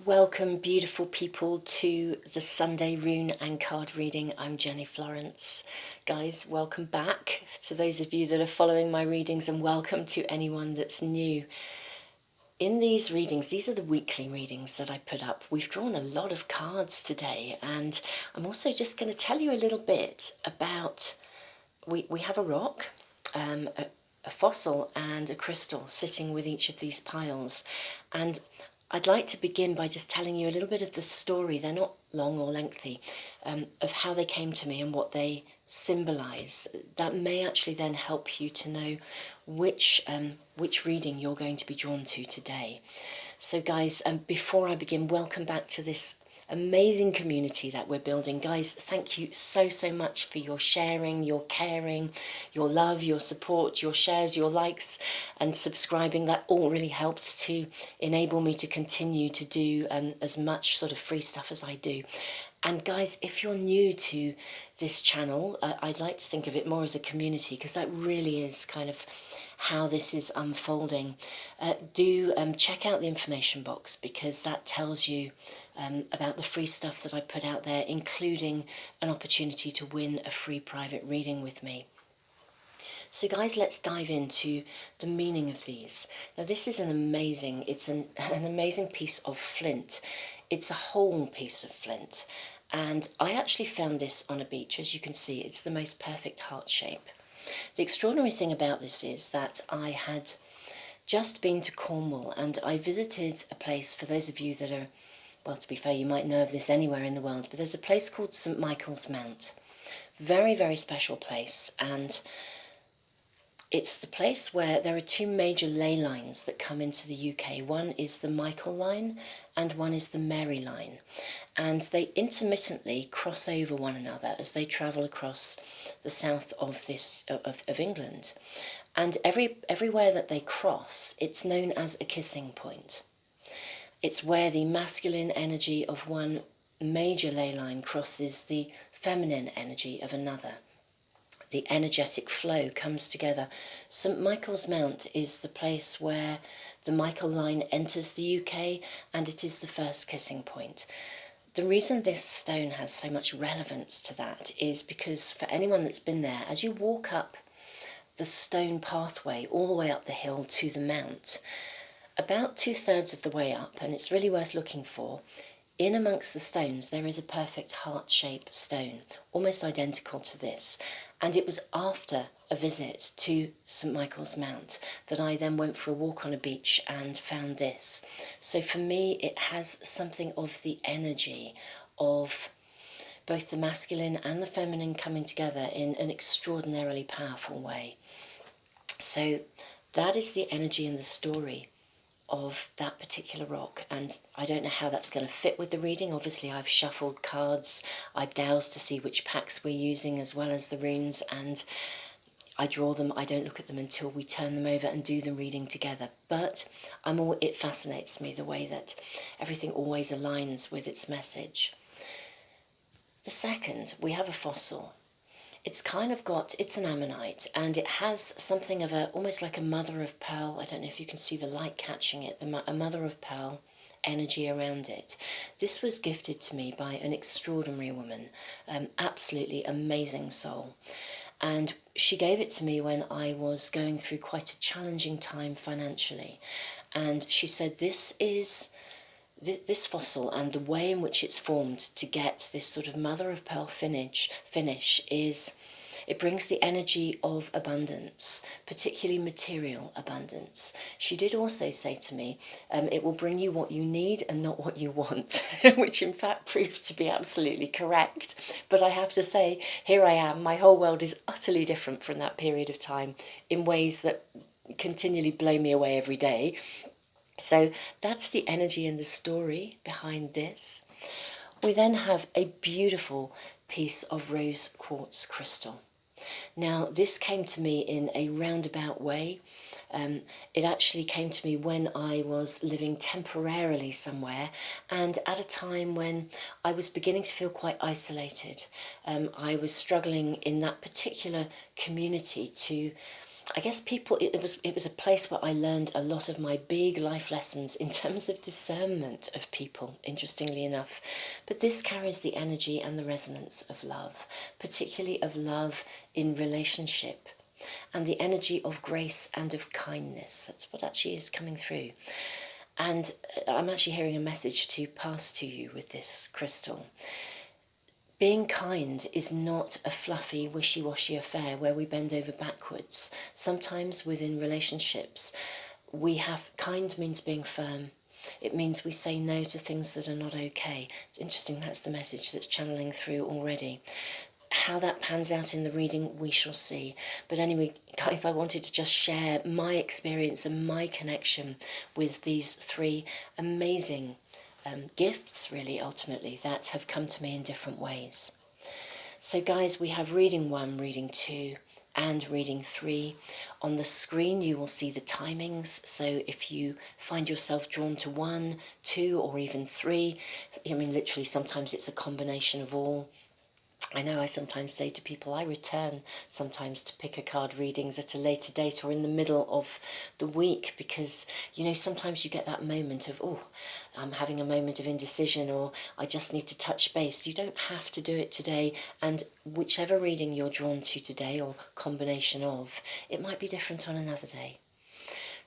Welcome, beautiful people, to the Sunday rune and card reading. I'm Jenny Florence. Guys, welcome back to those of you that are following my readings, and welcome to anyone that's new. In these readings, these are the weekly readings that I put up. We've drawn a lot of cards today, and I'm also just going to tell you a little bit about, we have a rock, a fossil and a crystal sitting with each of these piles, and I'd like to begin by just telling you a little bit of the story. They're not long or lengthy, of how they came to me and what they symbolise. That may actually then help you to know which reading you're going to be drawn to today. So guys, before I begin, welcome back to this amazing community that we're building. Guys, thank you so much for your sharing, your caring, your love, your support, your shares, your likes and subscribing. That all really helps to enable me to continue to do as much sort of free stuff as I do. And guys, if you're new to this channel, I'd like to think of it more as a community, because that really is kind of how this is unfolding. Do check out the information box, because that tells you about the free stuff that I put out there, including an opportunity to win a free private reading with me. So guys, let's dive into the meaning of these. Now this is an amazing piece of flint. It's a whole piece of flint. And I actually found this on a beach. As you can see, it's the most perfect heart shape. The extraordinary thing about this is that I had just been to Cornwall, and I visited a place, for those of you that are, well, to be fair, you might know of this anywhere in the world, but there's a place called St Michael's Mount. Very, very special place, and it's the place where there are two major ley lines that come into the UK. One is the Michael line and one is the Mary line. And they intermittently cross over one another as they travel across the south of England. And everywhere that they cross, it's known as a kissing point. It's where the masculine energy of one major ley line crosses the feminine energy of another. The energetic flow comes together. St Michael's Mount is the place where the Michael line enters the UK, and it is the first kissing point. The reason this stone has so much relevance to that is because, for anyone that's been there, as you walk up the stone pathway all the way up the hill to the mount, about 2/3 of the way up, and it's really worth looking for, in amongst the stones there is a perfect heart-shaped stone, almost identical to this. And it was after a visit to St Michael's Mount that I then went for a walk on a beach and found this. So for me, it has something of the energy of both the masculine and the feminine coming together in an extraordinarily powerful way. So that is the energy and the story of that particular rock, and I don't know how that's going to fit with the reading. Obviously I've shuffled cards, I've dowsed to see which packs we're using as well as the runes, and I draw them. I don't look at them until we turn them over and do the reading together. But it fascinates me the way that everything always aligns with its message. The second, we have a fossil. It's it's an ammonite, and it has something of almost like a mother of pearl. I don't know if you can see the light catching it, a mother of pearl energy around it. This was gifted to me by an extraordinary woman, absolutely amazing soul. And she gave it to me when I was going through quite a challenging time financially. And she said, this fossil and the way in which it's formed to get this sort of mother of pearl finish is, it brings the energy of abundance, particularly material abundance. She did also say to me, it will bring you what you need and not what you want, which in fact proved to be absolutely correct. But I have to say, here I am, my whole world is utterly different from that period of time in ways that continually blow me away every day. So that's the energy and the story behind this. We then have a beautiful piece of rose quartz crystal. Now this came to me in a roundabout way. It actually came to me when I was living temporarily somewhere, and at a time when I was beginning to feel quite isolated. I was struggling in that particular community to I guess people, it was a place where I learned a lot of my big life lessons in terms of discernment of people, interestingly enough. But this carries the energy and the resonance of love, particularly of love in relationship, and the energy of grace and of kindness. That's what actually is coming through. And I'm actually hearing a message to pass to you with this crystal. Being kind is not a fluffy, wishy-washy affair where we bend over backwards. Sometimes within relationships, kind means being firm. It means we say no to things that are not okay. It's interesting, that's the message that's channeling through already. How that pans out in the reading, we shall see. But anyway, guys, I wanted to just share my experience and my connection with these three amazing gifts, really, ultimately, that have come to me in different ways. So guys, we have reading 1, reading 2 and reading 3. On the screen you will see the timings, so if you find yourself drawn to 1, 2 or even 3, I mean literally sometimes it's a combination of all. I know I sometimes say to people, I return sometimes to pick a card readings at a later date or in the middle of the week, because, you know, sometimes you get that moment of, oh, I'm having a moment of indecision, or I just need to touch base. You don't have to do it today, and whichever reading you're drawn to today, or combination of, it might be different on another day.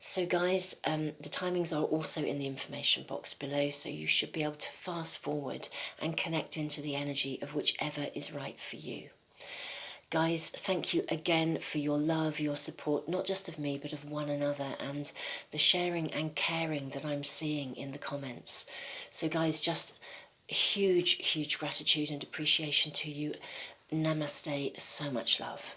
So guys, the timings are also in the information box below, so you should be able to fast forward and connect into the energy of whichever is right for you. Guys, thank you again for your love, your support, not just of me, but of one another, and the sharing and caring that I'm seeing in the comments. So guys, just huge, huge gratitude and appreciation to you. Namaste, so much love.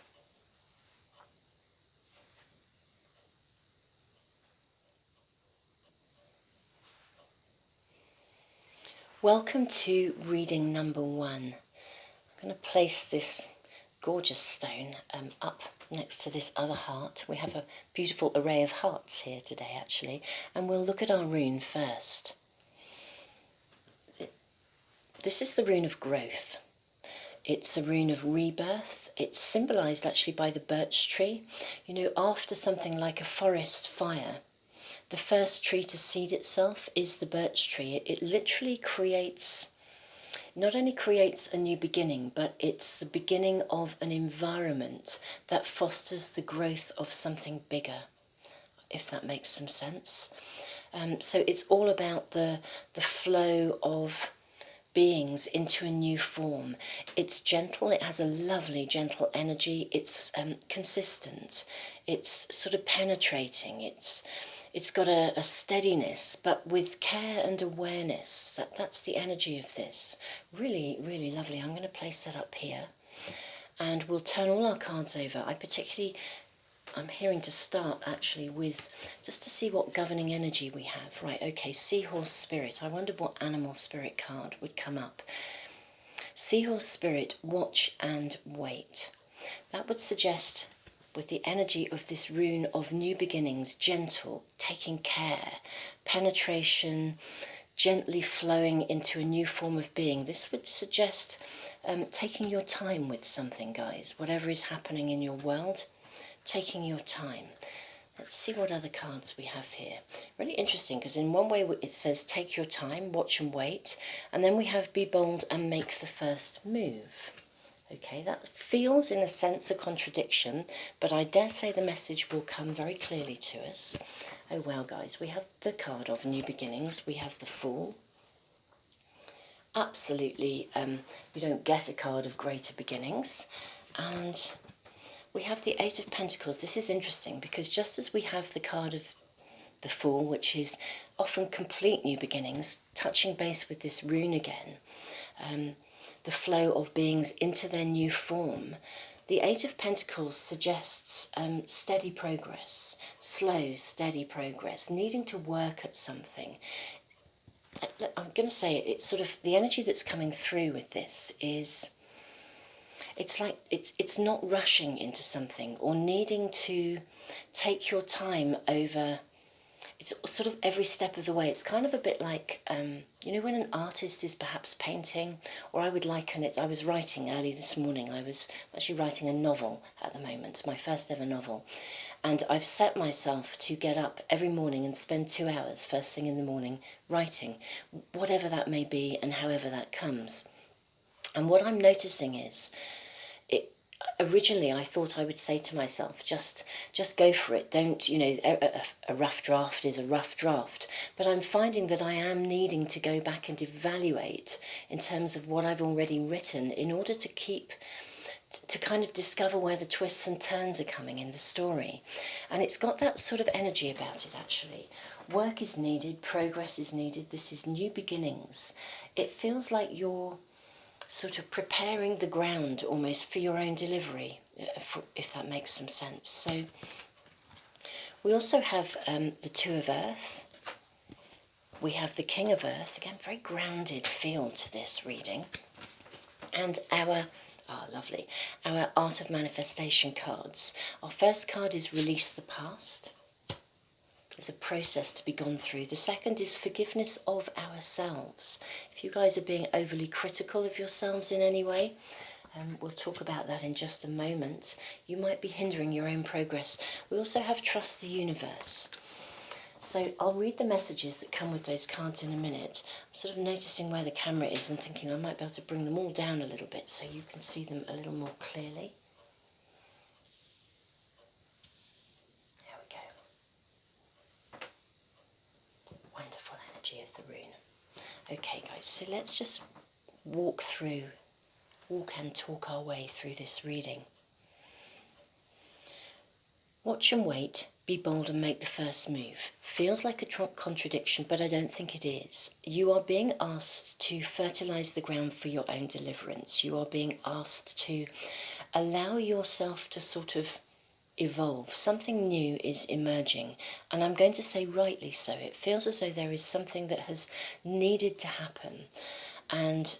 Welcome to reading number 1. I'm going to place this gorgeous stone up next to this other heart. We have a beautiful array of hearts here today, actually, and we'll look at our rune first. This is the rune of growth. It's a rune of rebirth. It's symbolised actually by the birch tree. You know, after something like a forest fire, the first tree to seed itself is the birch tree. It literally creates, not only creates a new beginning, but it's the beginning of an environment that fosters the growth of something bigger, if that makes some sense. So it's all about the flow of beings into a new form. It's gentle, it has a lovely gentle energy, it's consistent, it's sort of penetrating, it's got a steadiness, but with care and awareness. That's the energy of this. Really, really lovely. I'm going to place that up here. And we'll turn all our cards over. I'm hearing to start actually with, just to see what governing energy we have. Right, okay, Seahorse Spirit. I wondered what animal spirit card would come up. Seahorse Spirit, watch and wait. That would suggest, with the energy of this rune of new beginnings, gentle, taking care, penetration, gently flowing into a new form of being. This would suggest taking your time with something, guys. Whatever is happening in your world, taking your time. Let's see what other cards we have here. Really interesting, because in one way it says take your time, watch and wait, and then we have be bold and make the first move. Okay, that feels in a sense a contradiction, but I dare say the message will come very clearly to us. Oh well, guys, we have the card of new beginnings, we have the Fool. Absolutely, we don't get a card of greater beginnings. And we have the Eight of Pentacles. This is interesting because just as we have the card of the Fool, which is often complete new beginnings, touching base with this rune again, the flow of beings into their new form. The Eight of Pentacles suggests steady progress, slow, steady progress, needing to work at something. I'm going to say it's sort of the energy that's coming through with this is, it's like it's not rushing into something or needing to take your time over. It's sort of every step of the way. It's kind of a bit like, you know, when an artist is perhaps painting, or I would liken it, I was writing early this morning, I was actually writing a novel at the moment, my first ever novel, And I've set myself to get up every morning and spend 2 hours first thing in the morning writing, whatever that may be and however that comes. And what I'm noticing is, originally I thought I would say to myself, just go for it. Don't, a rough draft is a rough draft. But I'm finding that I am needing to go back and evaluate in terms of what I've already written in order to kind of discover where the twists and turns are coming in the story. And it's got that sort of energy about it, actually. Work is needed, progress is needed, this is new beginnings. It feels like you're sort of preparing the ground almost for your own delivery, if that makes some sense. So we also have the Two of Earth. We have the King of Earth. Again, very grounded feel to this reading. And our Art of Manifestation cards. Our first card is Release the Past. It's a process to be gone through. The second is Forgiveness of Ourselves. If you guys are being overly critical of yourselves in any way, we'll talk about that in just a moment. You might be hindering your own progress. We also have Trust the Universe. So I'll read the messages that come with those cards in a minute. I'm sort of noticing where the camera is and thinking I might be able to bring them all down a little bit so you can see them a little more clearly. There we go. Wonderful energy of the rune. Okay guys, so let's just walk and talk our way through this reading. Watch and wait, be bold and make the first move. Feels like a contradiction, but I don't think it is. You are being asked to fertilise the ground for your own deliverance. You are being asked to allow yourself to sort of evolve. Something new is emerging, and I'm going to say rightly so. It feels as though there is something that has needed to happen, and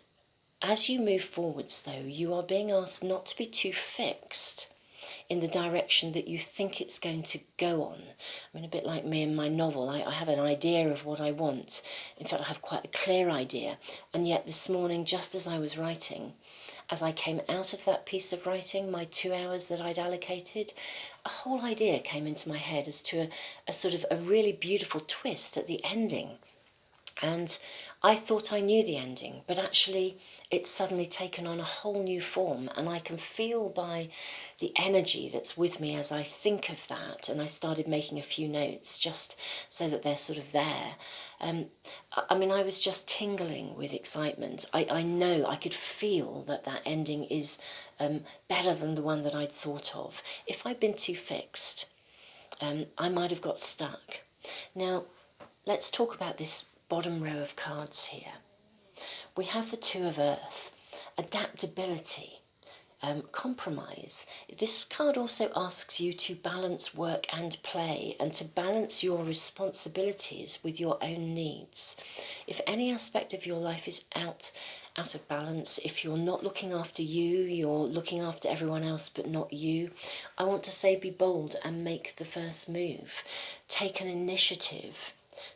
as you move forwards though, you are being asked not to be too fixed in the direction that you think it's going to go on. I mean, a bit like me in my novel, I have an idea of what I want. In fact, I have quite a clear idea, and yet this morning, just as I was writing, as I came out of that piece of writing, my 2 hours that I'd allocated, a whole idea came into my head as to a sort of a really beautiful twist at the ending. And I thought I knew the ending, but actually it's suddenly taken on a whole new form, and I can feel by the energy that's with me as I think of that, and I started making a few notes just so that they're sort of there. I mean, I was just tingling with excitement. I know, I could feel that ending is better than the one that I'd thought of. If I'd been too fixed, I might have got stuck. Now, let's talk about this bottom row of cards here. We have the Two of Earth, adaptability, compromise. This card also asks you to balance work and play, and to balance your responsibilities with your own needs. If any aspect of your life is out of balance, if you're not looking after you, you're looking after everyone else but not you, I want to say be bold and make the first move. Take an initiative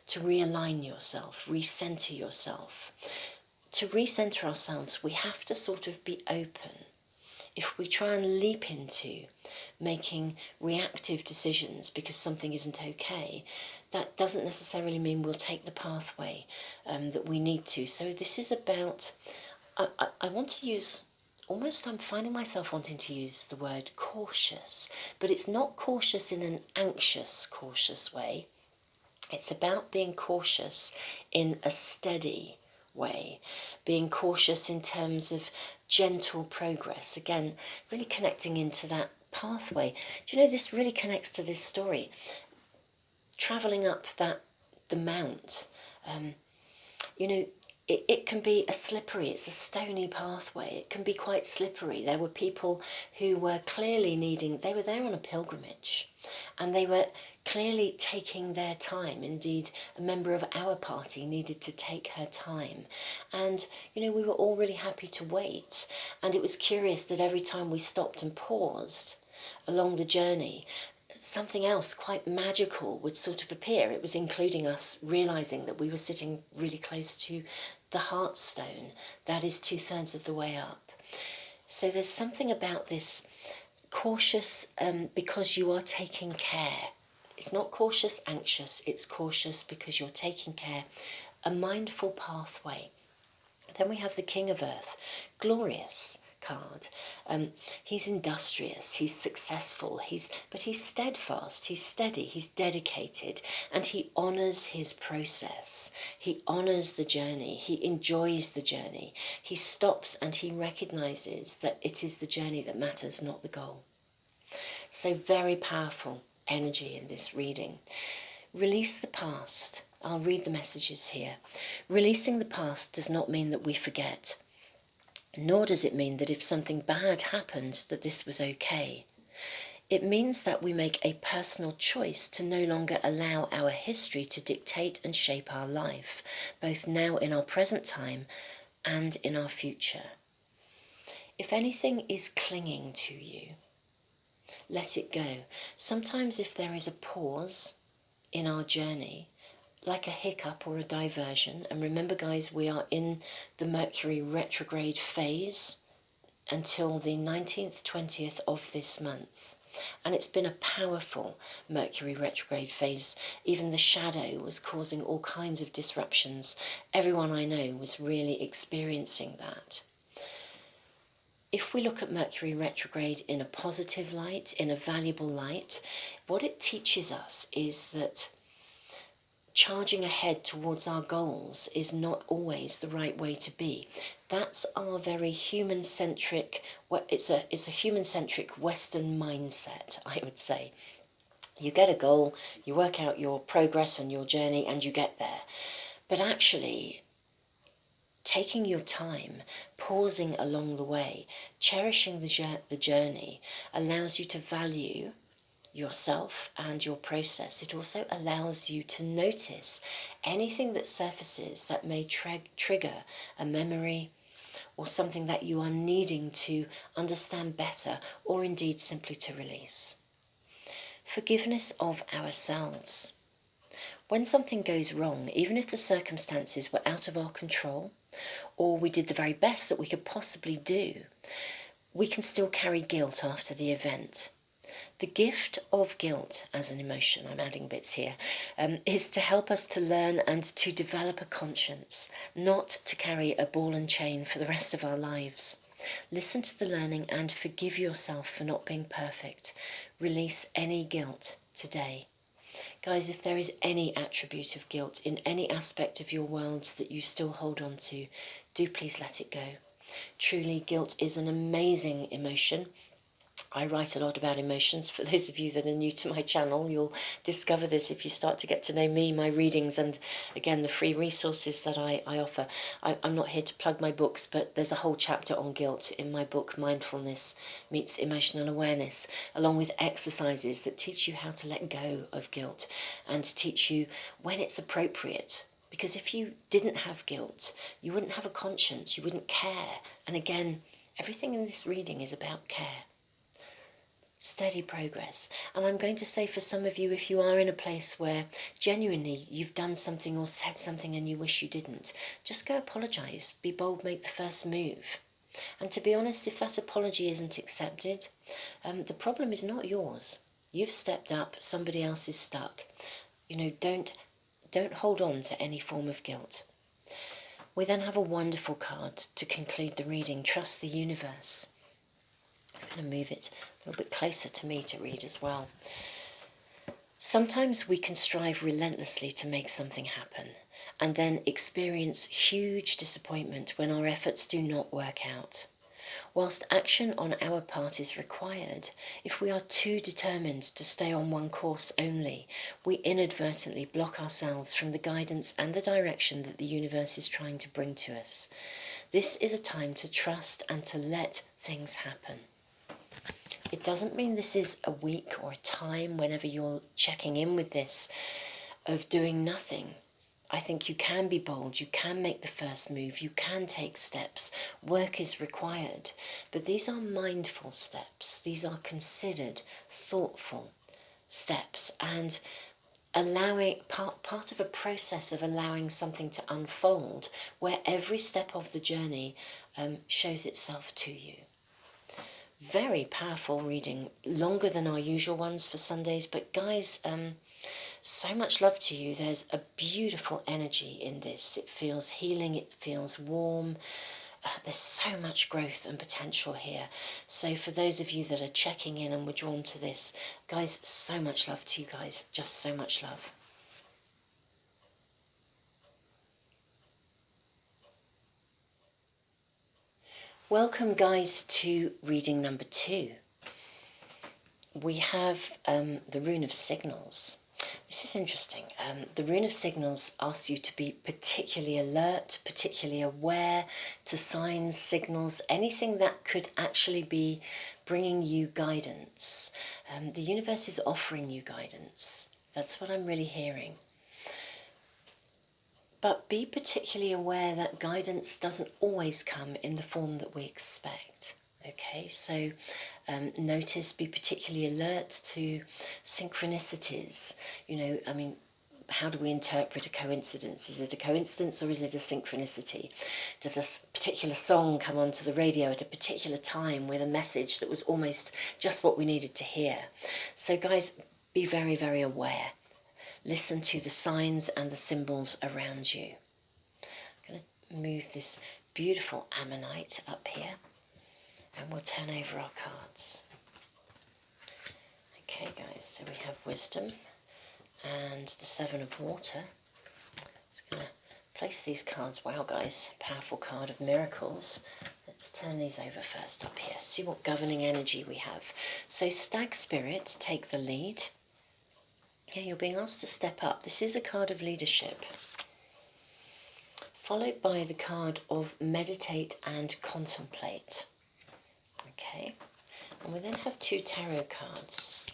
to realign yourself, recenter yourself. To recenter ourselves, we have to sort of be open. If we try and leap into making reactive decisions because something isn't okay, that doesn't necessarily mean we'll take the pathway that we need to. So this is about, I want to use, almost I'm finding myself wanting to use the word cautious, but it's not cautious in an anxious, cautious way. It's about being cautious in a steady way, being cautious in terms of gentle progress. Again, really connecting into that pathway. Do you know, this really connects to this story. Travelling up the mount, it can be it's a stony pathway. It can be quite slippery. There were people who were clearly they were there on a pilgrimage, and they were clearly taking their time. Indeed, a member of our party needed to take her time. And, we were all really happy to wait. And it was curious that every time we stopped and paused along the journey, something else quite magical would sort of appear. It was including us realising that we were sitting really close to the Heartstone. That is 2/3 of the way up. So there's something about this cautious because you are taking care. It's not cautious, anxious, it's cautious because you're taking care. A mindful pathway. Then we have the King of Earth, glorious card. He's industrious, he's successful, but he's steadfast, he's steady, he's dedicated, and he honours his process. He honours the journey, he enjoys the journey. He stops and he recognises that it is the journey that matters, not the goal. So very powerful energy in this reading. Release the past. I'll read the messages here. Releasing the past does not mean that we forget, nor does it mean that if something bad happened that this was okay. It means that we make a personal choice to no longer allow our history to dictate and shape our life, both now in our present time and in our future. If anything is clinging to you, let it go. Sometimes if there is a pause in our journey, like a hiccup or a diversion, and remember guys, we are in the Mercury retrograde phase until the 19th, 20th of this month. And it's been a powerful Mercury retrograde phase. Even the shadow was causing all kinds of disruptions. Everyone I know was really experiencing that. If we look at Mercury retrograde in a positive light, in a valuable light, what it teaches us is that charging ahead towards our goals is not always the right way to be. That's our very human-centric, it's a human-centric Western mindset, I would say. You get a goal, you work out your progress and your journey, and you get there. But actually, taking your time, pausing along the way, cherishing the journey, allows you to value yourself and your process. It also allows you to notice anything that surfaces that may trigger a memory or something that you are needing to understand better, or indeed simply to release. Forgiveness of ourselves. When something goes wrong, even if the circumstances were out of our control, or we did the very best that we could possibly do, we can still carry guilt after the event. The gift of guilt as an emotion, I'm adding bits here, is to help us to learn and to develop a conscience, not to carry a ball and chain for the rest of our lives. Listen to the learning and forgive yourself for not being perfect. Release any guilt today. Guys, if there is any attribute of guilt in any aspect of your world that you still hold on to, do please let it go. Truly, guilt is an amazing emotion. I write a lot about emotions. For those of you that are new to my channel, you'll discover this if you start to get to know me, my readings, and again, the free resources that I offer. I'm not here to plug my books, but there's a whole chapter on guilt in my book, Mindfulness Meets Emotional Awareness, along with exercises that teach you how to let go of guilt and teach you when it's appropriate. Because if you didn't have guilt, you wouldn't have a conscience, you wouldn't care. And again, everything in this reading is about care. Steady progress. And I'm going to say for some of you, if you are in a place where genuinely you've done something or said something and you wish you didn't, just go apologise, be bold, make the first move. And to be honest, if that apology isn't accepted, the problem is not yours. You've stepped up, somebody else is stuck. You know, don't hold on to any form of guilt. We then have a wonderful card to conclude the reading, Trust the Universe. I'm going to move it a little bit closer to me to read as well. Sometimes we can strive relentlessly to make something happen and then experience huge disappointment when our efforts do not work out. Whilst action on our part is required, if we are too determined to stay on one course only, we inadvertently block ourselves from the guidance and the direction that the universe is trying to bring to us. This is a time to trust and to let things happen. It doesn't mean this is a week or a time whenever you're checking in with this of doing nothing. I think you can be bold, you can make the first move, you can take steps. Work is required, but these are mindful steps. These are considered, thoughtful steps, and allowing part of a process of allowing something to unfold where every step of the journey shows itself to you. Very powerful reading, longer than our usual ones for Sundays, but guys, so much love to you. There's a beautiful energy in this. It feels healing, it feels warm. There's so much growth and potential here. So for those of you that are checking in and were drawn to this, guys, so much love to you guys. Just so much love. Welcome, guys, to reading number 2. We have the Rune of Signals. This is interesting. The Rune of Signals asks you to be particularly alert, particularly aware to signs, signals, anything that could actually be bringing you guidance. The universe is offering you guidance. That's what I'm really hearing. But be particularly aware that guidance doesn't always come in the form that we expect. Okay, so notice, be particularly alert to synchronicities. You know, I mean, how do we interpret a coincidence? Is it a coincidence or is it a synchronicity? Does a particular song come onto the radio at a particular time with a message that was almost just what we needed to hear? So guys, be very, very aware. Listen to the signs and the symbols around you. I'm going to move this beautiful ammonite up here and we'll turn over our cards. Okay guys, so we have wisdom and the 7 of water. Just going to place these cards. Wow guys, powerful card of miracles. Let's turn these over first up here. See what governing energy we have. So stag spirit, take the lead. Yeah, you're being asked to step up. This is a card of leadership. Followed by the card of meditate and contemplate. Okay, and we then have 2 tarot cards.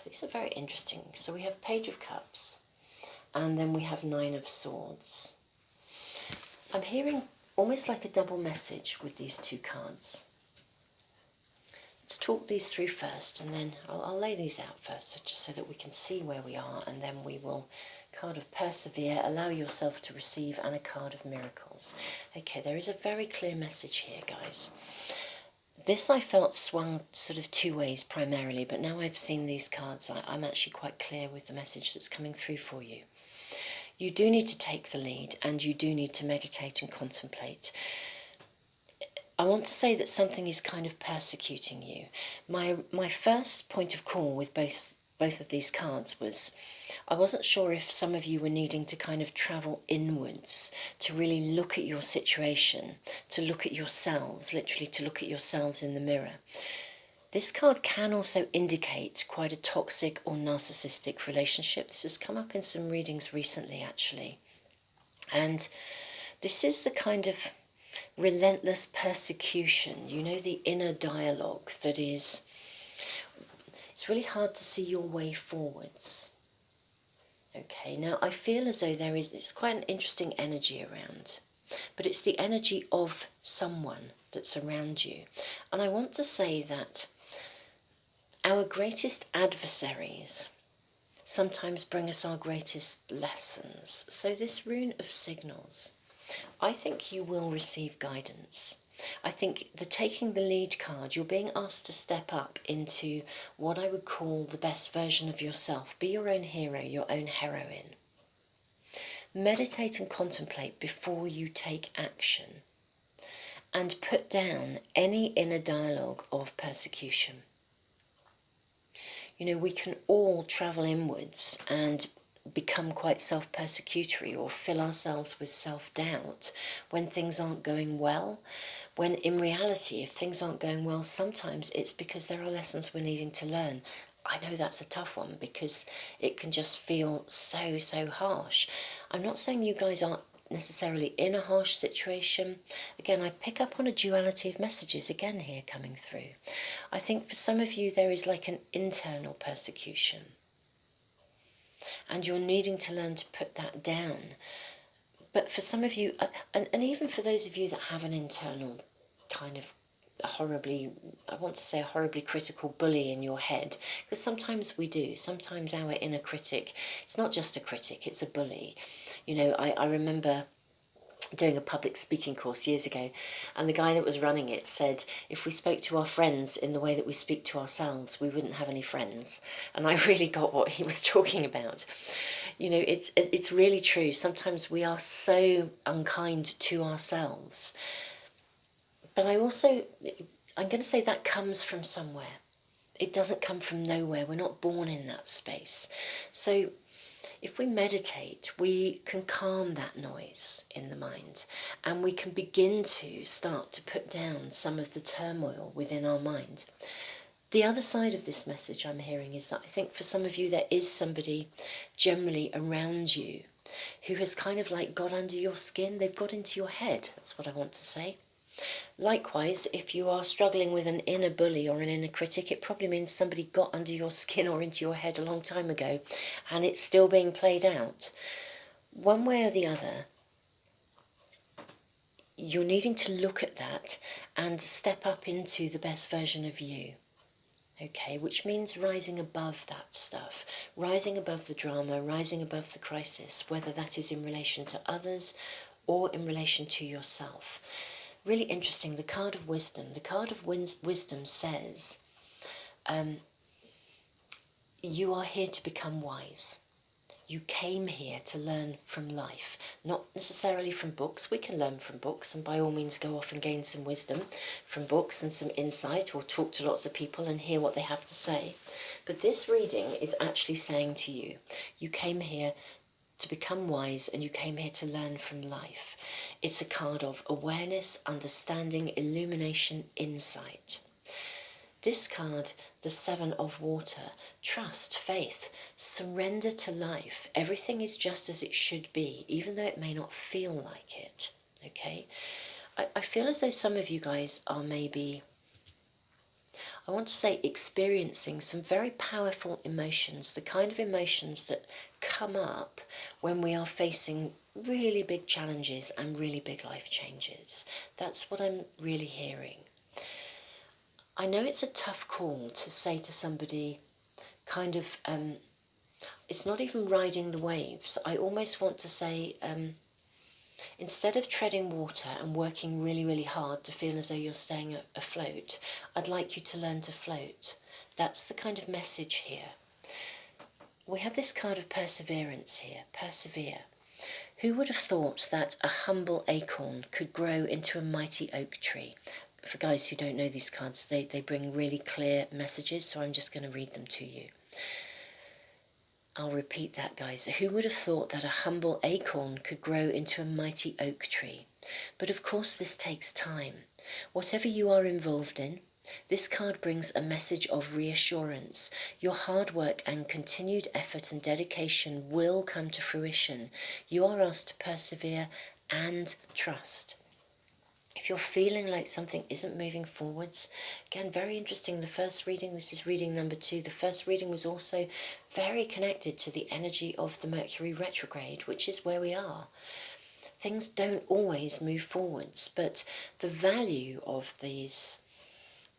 These are very interesting. So we have Page of Cups, and then we have 9 of Swords. I'm hearing almost like a double message with these 2 cards. Let's talk these through first, and then I'll lay these out first, so just so that we can see where we are, and then we will card of persevere, allow yourself to receive, and a card of miracles. Okay, there is a very clear message here, guys. This I felt swung sort of 2 ways primarily, but now I've seen these cards, I'm actually quite clear with the message that's coming through for you. You do need to take the lead, and you do need to meditate and contemplate. I want to say that something is kind of persecuting you. My first point of call with both of these cards was I wasn't sure if some of you were needing to kind of travel inwards to really look at your situation, to look at yourselves, literally to look at yourselves in the mirror. This card can also indicate quite a toxic or narcissistic relationship. This has come up in some readings recently, actually. And this is the kind of relentless persecution, you know, the inner dialogue that is, it's really hard to see your way forwards. Okay, now I feel as though it's quite an interesting energy around, but it's the energy of someone that's around you. And I want to say that our greatest adversaries sometimes bring us our greatest lessons. So this Rune of Signals, I think you will receive guidance. I think the taking the lead card, you're being asked to step up into what I would call the best version of yourself. Be your own hero, your own heroine. Meditate and contemplate before you take action. And put down any inner dialogue of persecution. You know, we can all travel inwards and become quite self-persecutory or fill ourselves with self-doubt when things aren't going well, when in reality, if things aren't going well, sometimes it's because there are lessons we're needing to learn. I know that's a tough one because it can just feel so harsh. I'm not saying you guys aren't necessarily in a harsh situation. Again, I pick up on a duality of messages again here coming through. I think for some of you there is like an internal persecution, and you're needing to learn to put that down. But for some of you, and even for those of you that have an internal kind of horribly critical bully in your head, because sometimes we do, sometimes our inner critic, it's not just a critic, it's a bully. You know, I remember doing a public speaking course years ago, and the guy that was running it said if we spoke to our friends in the way that we speak to ourselves, we wouldn't have any friends. And I really got what he was talking about. You know, it's really true. Sometimes we are so unkind to ourselves. But I'm going to say that comes from somewhere. It doesn't come from nowhere. We're not born in that space. So if we meditate, we can calm that noise in the mind, and we can begin to start to put down some of the turmoil within our mind. The other side of this message I'm hearing is that I think for some of you there is somebody generally around you who has kind of like got under your skin. They've got into your head, that's what I want to say. Likewise, if you are struggling with an inner bully or an inner critic, it probably means somebody got under your skin or into your head a long time ago, and it's still being played out. One way or the other, you're needing to look at that and step up into the best version of you. Okay, which means rising above that stuff, rising above the drama, rising above the crisis, whether that is in relation to others or in relation to yourself. Really interesting, the card of wisdom. The card of wisdom says, you are here to become wise. You came here to learn from life, not necessarily from books. We can learn from books, and by all means go off and gain some wisdom from books and some insight, or talk to lots of people and hear what they have to say. But this reading is actually saying to you, you came here to become wise, and you came here to learn from life. It's a card of awareness, understanding, illumination, insight. This card, the Seven of Water, trust, faith, surrender to life. Everything is just as it should be, even though it may not feel like it, okay? I feel as though some of you guys are maybe, I want to say, experiencing some very powerful emotions, the kind of emotions that come up when we are facing really big challenges and really big life changes. That's what I'm really hearing. I know it's a tough call to say to somebody, kind of, it's not even riding the waves. I almost want to say, instead of treading water and working really hard to feel as though you're staying afloat, I'd like you to learn to float. That's the kind of message here. We have this card of perseverance here, persevere. Who would have thought that a humble acorn could grow into a mighty oak tree? For guys who don't know these cards, they bring really clear messages, so I'm just going to read them to you. I'll repeat that, guys. Who would have thought that a humble acorn could grow into a mighty oak tree? But of course this takes time. Whatever you are involved in, this card brings a message of reassurance. Your hard work and continued effort and dedication will come to fruition. You are asked to persevere and trust. If you're feeling like something isn't moving forwards, again, very interesting. The first reading, this is reading number 2, the first reading was also very connected to the energy of the Mercury retrograde, which is where we are. Things don't always move forwards, but the value of these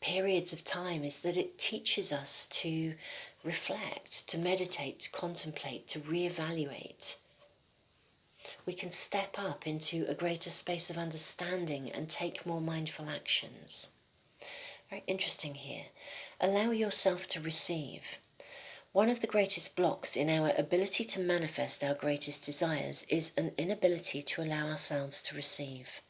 periods of time is that it teaches us to reflect, to meditate, to contemplate, to reevaluate. We can step up into a greater space of understanding and take more mindful actions. Very interesting here. Allow yourself to receive. One of the greatest blocks in our ability to manifest our greatest desires is an inability to allow ourselves to receive.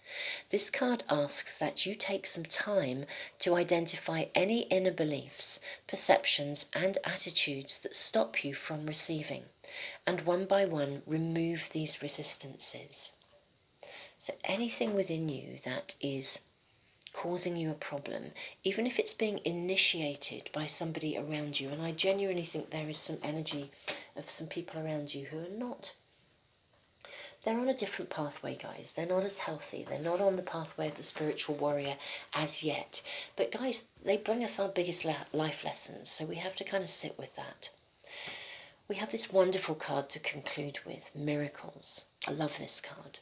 This card asks that you take some time to identify any inner beliefs, perceptions, and attitudes that stop you from receiving, and one by one remove these resistances. So anything within you that is causing you a problem, even if it's being initiated by somebody around you, and I genuinely think there is some energy of some people around you who are not, they're on a different pathway, guys. They're not as healthy. They're not on the pathway of the spiritual warrior as yet. But guys, they bring us our biggest life lessons, so we have to kind of sit with that. We have this wonderful card to conclude with, Miracles. I love this card.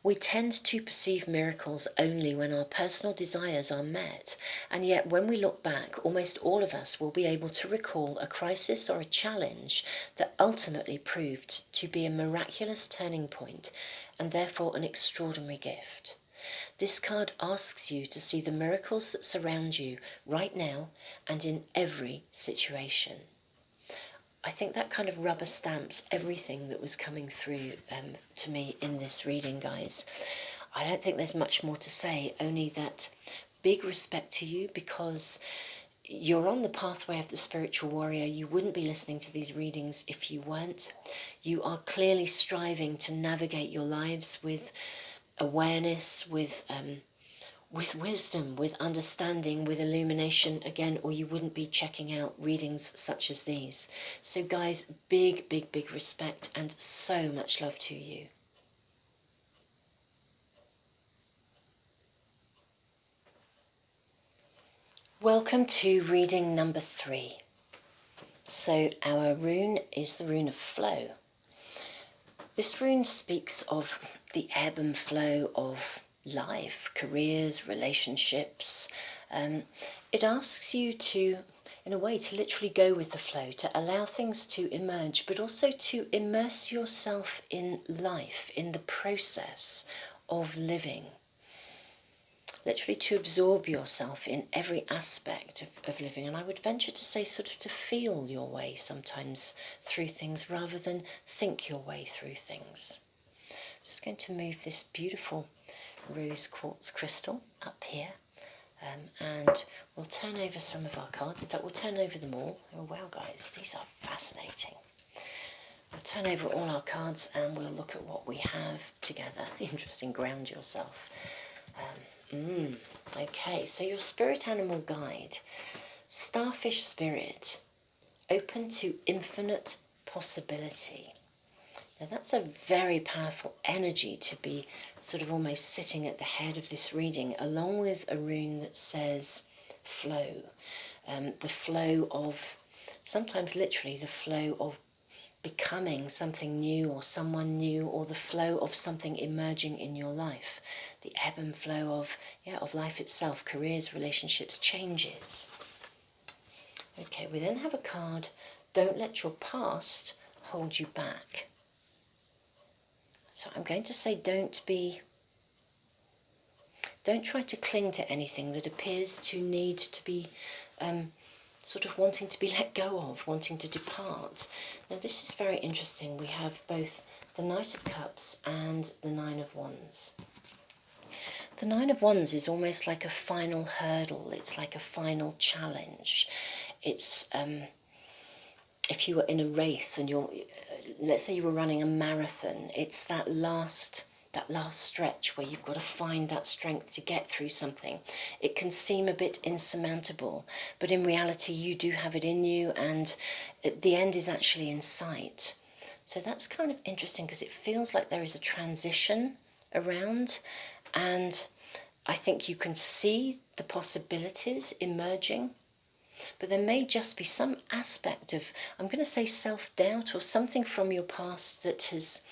We tend to perceive miracles only when our personal desires are met, and yet when we look back, almost all of us will be able to recall a crisis or a challenge that ultimately proved to be a miraculous turning point and therefore an extraordinary gift. This card asks you to see the miracles that surround you right now and in every situation. I think that kind of rubber stamps everything that was coming through to me in this reading, guys. I don't think there's much more to say, only that big respect to you, because you're on the pathway of the spiritual warrior. You wouldn't be listening to these readings if you weren't. You are clearly striving to navigate your lives with awareness, with wisdom, with understanding, with illumination again, or you wouldn't be checking out readings such as these. So guys, big, big, big respect and so much love to you. Welcome to reading number 3. So our rune is the rune of flow. This rune speaks of the ebb and flow of life, careers, relationships. It asks you to, in a way, to literally go with the flow, to allow things to emerge, but also to immerse yourself in life, in the process of living. Literally to absorb yourself in every aspect of living. And I would venture to say sort of to feel your way sometimes through things rather than think your way through things. I'm just going to move this beautiful rose quartz crystal up here, and we'll turn over some of our cards. In fact, we'll turn over them all. Oh wow, guys, these are fascinating. We'll turn over all our cards and we'll look at what we have together. Interesting, ground yourself. Okay, so your spirit animal guide, starfish spirit, open to infinite possibility. Now that's a very powerful energy to be sort of almost sitting at the head of this reading, along with a rune that says flow. The flow of, sometimes literally the flow of becoming something new or someone new, or the flow of something emerging in your life. The ebb and flow of life itself, careers, relationships, changes. Okay, we then have a card, don't let your past hold you back. So I'm going to say don't try to cling to anything that appears to need to be sort of wanting to be let go of, wanting to depart. Now this is very interesting. We have both the Knight of Cups and the Nine of Wands. The Nine of Wands is almost like a final hurdle. It's like a final challenge. It's if you were in a race and let's say you were running a marathon, it's that last stretch where you've got to find that strength to get through something. It can seem a bit insurmountable, but in reality you do have it in you, and the end is actually in sight. So that's kind of interesting, because it feels like there is a transition around, and I think you can see the possibilities emerging. But there may just be some aspect of, I'm going to say, self-doubt, or something from your past that has...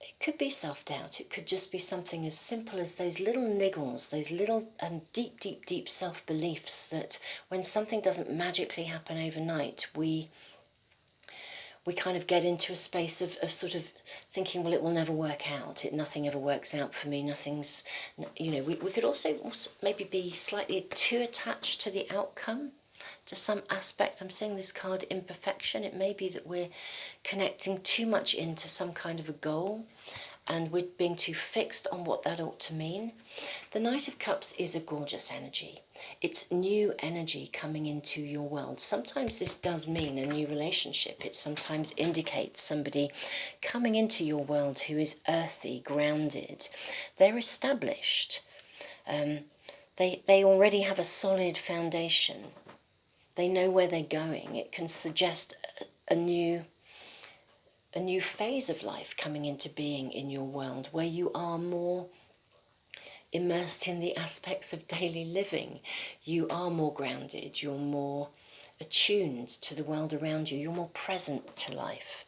It could be self-doubt. It could just be something as simple as those little niggles, those little deep, deep, deep self-beliefs that when something doesn't magically happen overnight, we kind of get into a space of sort of thinking, well, it will never work out. Nothing ever works out for me. Nothing's, you know, we could also maybe be slightly too attached to the outcome, to some aspect. I'm seeing this card, imperfection. It may be that we're connecting too much into some kind of a goal, and we're being too fixed on what that ought to mean. The Knight of Cups is a gorgeous energy. It's new energy coming into your world. Sometimes this does mean a new relationship. It sometimes indicates somebody coming into your world who is earthy, grounded. They're established. They already have a solid foundation. They know where they're going. It can suggest a new phase of life coming into being in your world, where you are more immersed in the aspects of daily living. You are more grounded, you're more attuned to the world around you, you're more present to life.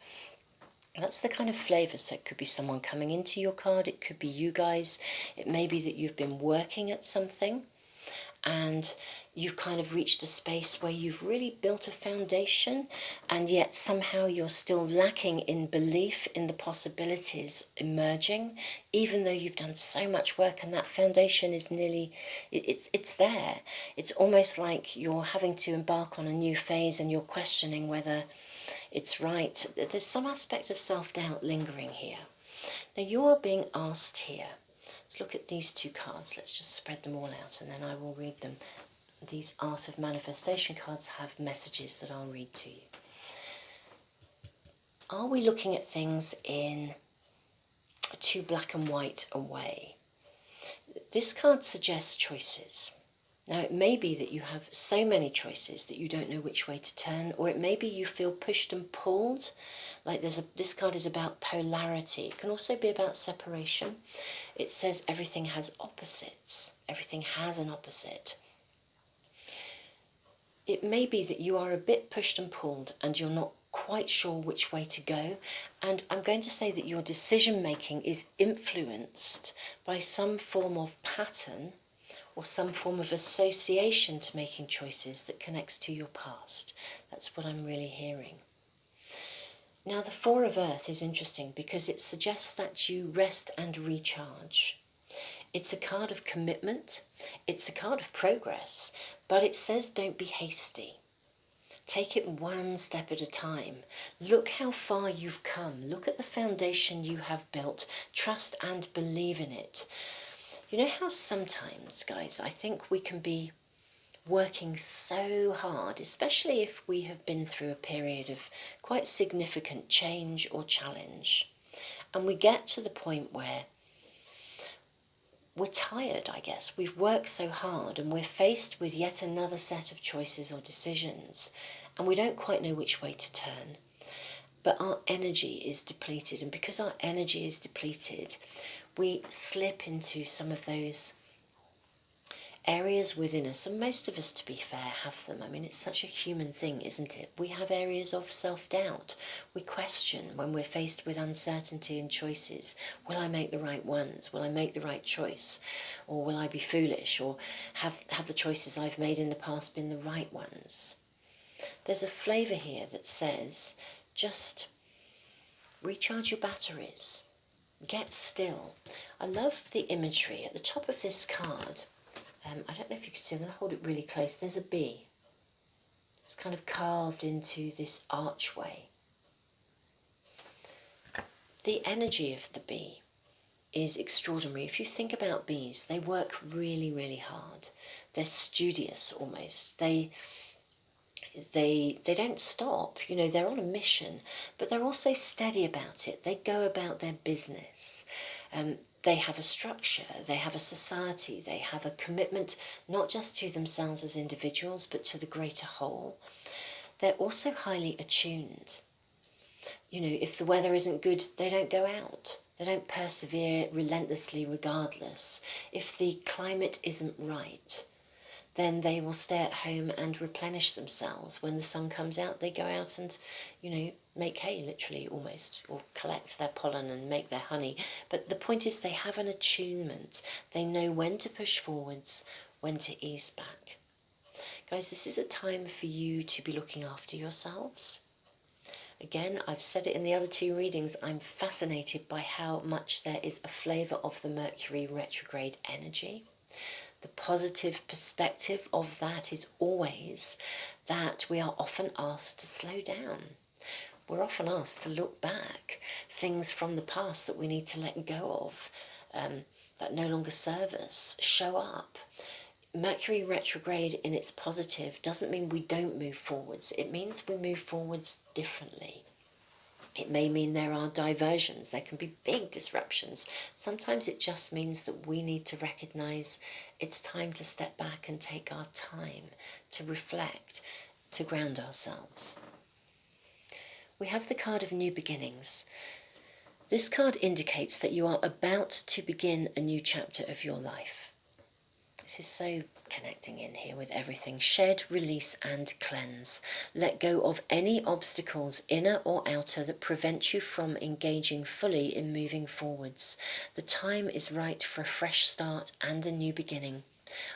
That's the kind of flavour. So it could be someone coming into your card, it could be you guys, it may be that you've been working at something and you've kind of reached a space where you've really built a foundation, and yet somehow you're still lacking in belief in the possibilities emerging, even though you've done so much work and that foundation is nearly, it's there. It's almost like you're having to embark on a new phase and you're questioning whether it's right. There's some aspect of self-doubt lingering here. Now you are being asked here. Let's look at these two cards. Let's just spread them all out and then I will read them. These Art of Manifestation cards have messages that I'll read to you. Are we looking at things in a too black and white a way? This card suggests choices. Now it may be that you have so many choices that you don't know which way to turn, or it may be you feel pushed and pulled, like this card is about polarity. It can also be about separation. It says everything has opposites. Everything has an opposite. It may be that you are a bit pushed and pulled and you're not quite sure which way to go, and I'm going to say that your decision making is influenced by some form of pattern or some form of association to making choices that connects to your past. That's what I'm really hearing. Now the Four of Earth is interesting because it suggests that you rest and recharge. It's a card of commitment, it's a card of progress, but it says don't be hasty. Take it one step at a time. Look how far you've come. Look at the foundation you have built. Trust and believe in it. You know how sometimes, guys, I think we can be working so hard, especially if we have been through a period of quite significant change or challenge, and we get to the point where we're tired, I guess. We've worked so hard and we're faced with yet another set of choices or decisions, and we don't quite know which way to turn. But our energy is depleted, and because our energy is depleted, we slip into some of those areas within us, and most of us, to be fair, have them. I mean, it's such a human thing, isn't it? We have areas of self-doubt. We question when we're faced with uncertainty and choices. Will I make the right ones? Will I make the right choice? Or will I be foolish? Or have the choices I've made in the past been the right ones? There's a flavour here that says, just recharge your batteries. Get still. I love the imagery at the top of this card. I don't know if you can see, I'm going to hold it really close. There's a bee. It's kind of carved into this archway. The energy of the bee is extraordinary. If you think about bees, they work really, really hard. They're studious almost. They don't stop, you know, they're on a mission, but they're also steady about it. They go about their business. They have a structure, they have a society, they have a commitment not just to themselves as individuals, but to the greater whole. They're also highly attuned. You know, if the weather isn't good, they don't go out. They don't persevere relentlessly regardless. If the climate isn't right, then they will stay at home and replenish themselves. When the sun comes out, they go out and, you know, make hay, literally, almost, or collect their pollen and make their honey. But the point is they have an attunement. They know when to push forwards, when to ease back. Guys, this is a time for you to be looking after yourselves. Again, I've said it in the other two readings, I'm fascinated by how much there is a flavour of the Mercury retrograde energy. The positive perspective of that is always that we are often asked to slow down. We're often asked to look back, things from the past that we need to let go of, that no longer serve us, show up. Mercury retrograde in its positive doesn't mean we don't move forwards. It means we move forwards differently. It may mean there are diversions, there can be big disruptions. Sometimes it just means that we need to recognise it's time to step back and take our time, to reflect, to ground ourselves. We have the card of new beginnings. This card indicates that you are about to begin a new chapter of your life. This is so connecting in here with everything. Shed, release and cleanse. Let go of any obstacles, inner or outer, that prevent you from engaging fully in moving forwards. The time is right for a fresh start and a new beginning.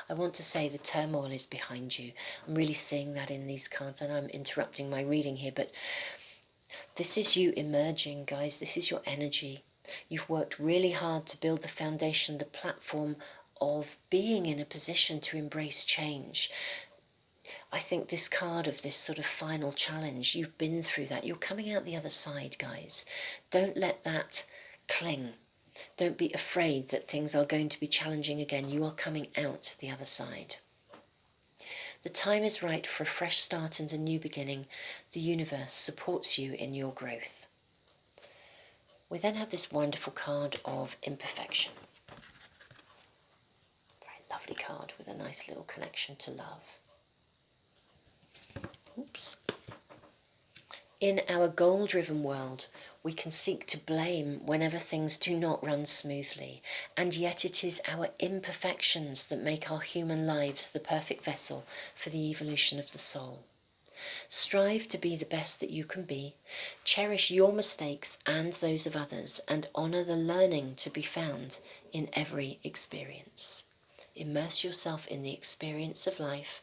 I want to say the turmoil is behind you. I'm really seeing that in these cards. I know I'm interrupting my reading here, but this is you emerging, guys. This is your energy. You've worked really hard to build the foundation, the platform of being in a position to embrace change. I think this card of this sort of final challenge, you've been through that. You're coming out the other side, guys. Don't let that cling. Don't be afraid that things are going to be challenging again. You are coming out the other side. The time is right for a fresh start and a new beginning. The universe supports you in your growth. We then have this wonderful card of imperfection. Very lovely card with a nice little connection to love. Oops. In our goal-driven world, we can seek to blame whenever things do not run smoothly, and yet it is our imperfections that make our human lives the perfect vessel for the evolution of the soul. Strive to be the best that you can be, cherish your mistakes and those of others, and honour the learning to be found in every experience. Immerse yourself in the experience of life.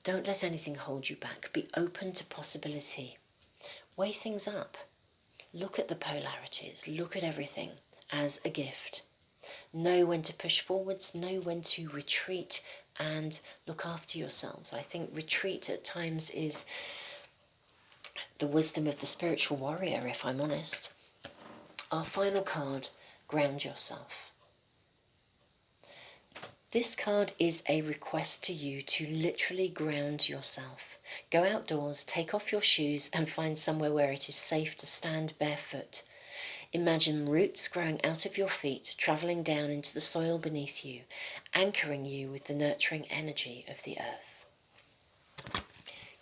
Don't let anything hold you back. Be open to possibility. Weigh things up. Look at the polarities. Look at everything as a gift. Know when to push forwards. Know when to retreat and look after yourselves. I think retreat at times is the wisdom of the spiritual warrior, if I'm honest. Our final card, ground yourself. This card is a request to you to literally ground yourself. Go outdoors, take off your shoes and find somewhere where it is safe to stand barefoot. Imagine roots growing out of your feet, travelling down into the soil beneath you, anchoring you with the nurturing energy of the earth.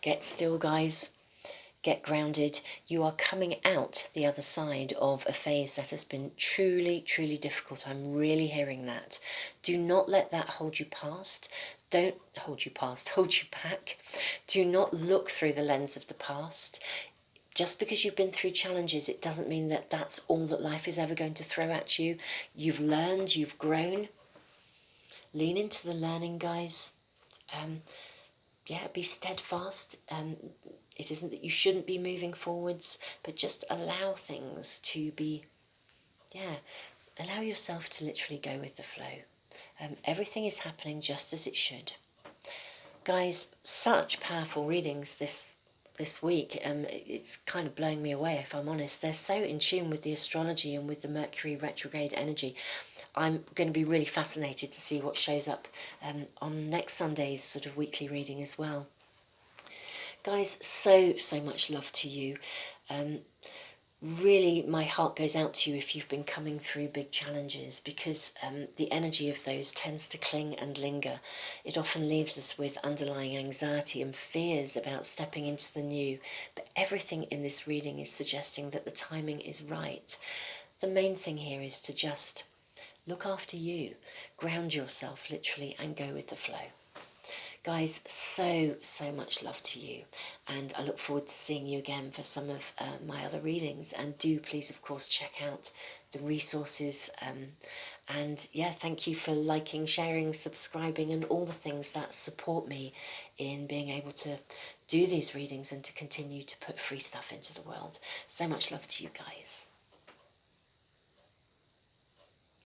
Get still, guys. Get grounded. You are coming out the other side of a phase that has been truly, truly difficult. I'm really hearing that. Do not let that hold you past. Don't hold you past, hold you back. Do not look through the lens of the past. Just because you've been through challenges, it doesn't mean that that's all that life is ever going to throw at you. You've learned, you've grown. Lean into the learning, guys. Be steadfast. It isn't that you shouldn't be moving forwards, but just allow things to be, allow yourself to literally go with the flow. Everything is happening just as it should. Guys, such powerful readings this week. It's kind of blowing me away, if I'm honest. They're so in tune with the astrology and with the Mercury retrograde energy. I'm going to be really fascinated to see what shows up on next Sunday's sort of weekly reading as well. Guys, so much love to you. Really, my heart goes out to you if you've been coming through big challenges, because the energy of those tends to cling and linger. It often leaves us with underlying anxiety and fears about stepping into the new. But everything in this reading is suggesting that the timing is right. The main thing here is to just look after you, ground yourself literally, and go with the flow. Guys, so much love to you, and I look forward to seeing you again for some of my other readings. And do please, of course, check out the resources, and thank you for liking, sharing, subscribing, and all the things that support me in being able to do these readings and to continue to put free stuff into the world. So much love to you guys.